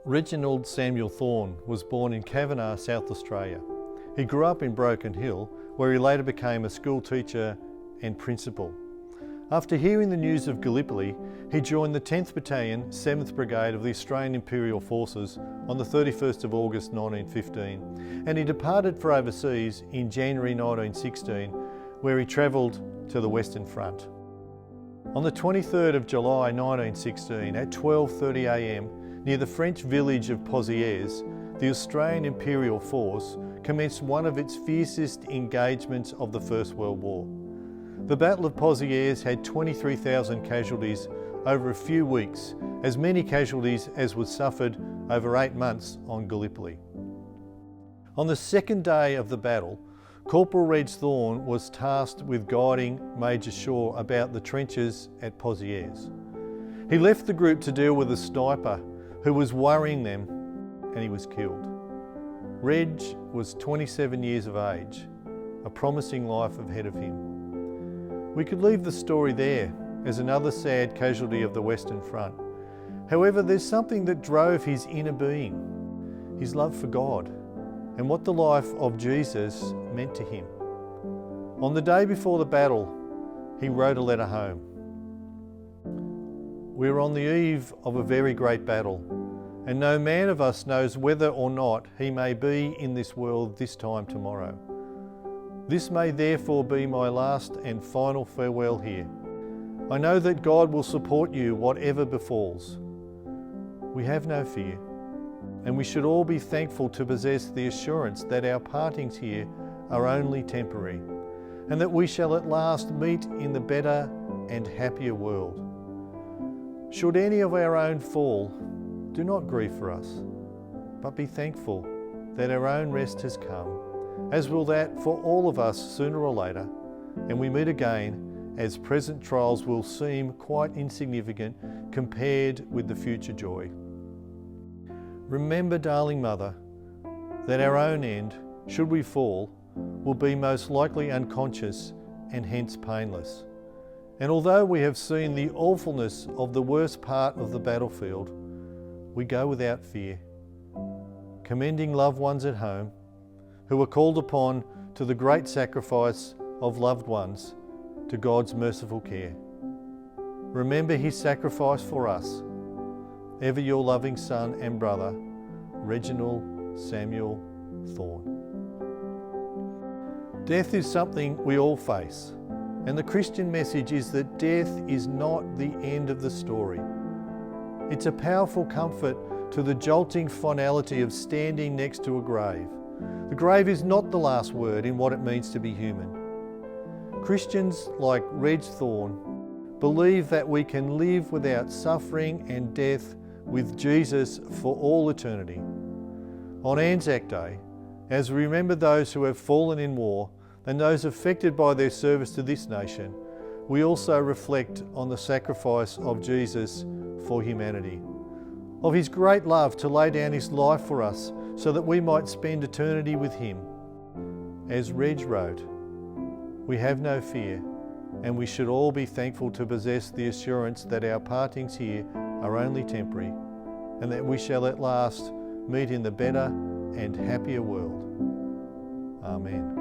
Reginald Samuel Thorn was born in Kavanagh, South Australia. He grew up in Broken Hill, where he later became a school teacher and principal. After hearing the news of Gallipoli, he joined the 10th Battalion, 7th Brigade of the Australian Imperial Forces on the 31st of August 1915, and he departed for overseas in January 1916, where he travelled to the Western Front. On the 23rd of July 1916 at 12:30 a.m, near the French village of Pozières, the Australian Imperial Force commenced one of its fiercest engagements of the First World War. The Battle of Pozières had 23,000 casualties over a few weeks, as many casualties as was suffered over 8 months on Gallipoli. On the second day of the battle, Corporal Reg Thorn was tasked with guiding Major Shaw about the trenches at Pozières. He left the group to deal with a sniper who was worrying them, and he was killed. Reg was 27 years of age, a promising life ahead of him. We could leave the story there as another sad casualty of the Western Front. However, there's something that drove his inner being, his love for God, and what the life of Jesus meant to him. On the day before the battle, he wrote a letter home. We're on the eve of a very great battle, and no man of us knows whether or not he may be in this world this time tomorrow. This may therefore be my last and final farewell here. I know that God will support you whatever befalls. We have no fear, and we should all be thankful to possess the assurance that our partings here are only temporary, and that we shall at last meet in the better and happier world. Should any of our own fall, do not grieve for us, but be thankful that our own rest has come, as will that for all of us sooner or later, and we meet again, as present trials will seem quite insignificant compared with the future joy. Remember, darling mother, that our own end, should we fall, will be most likely unconscious and hence painless. And although we have seen the awfulness of the worst part of the battlefield, we go without fear, commending loved ones at home who are called upon to the great sacrifice of loved ones to God's merciful care. Remember his sacrifice for us. Ever your loving son and brother, Reginald Samuel Thorn. Death is something we all face, and the Christian message is that death is not the end of the story. It's a powerful comfort to the jolting finality of standing next to a grave. The grave is not the last word in what it means to be human. Christians like Reg Thorn believe that we can live without suffering and death with Jesus for all eternity. On Anzac Day, as we remember those who have fallen in war and those affected by their service to this nation, we also reflect on the sacrifice of Jesus for humanity, of his great love to lay down his life for us so that we might spend eternity with him. As Reg wrote, we have no fear, and we should all be thankful to possess the assurance that our partings here are only temporary, and that we shall at last meet in the better and happier world. Amen.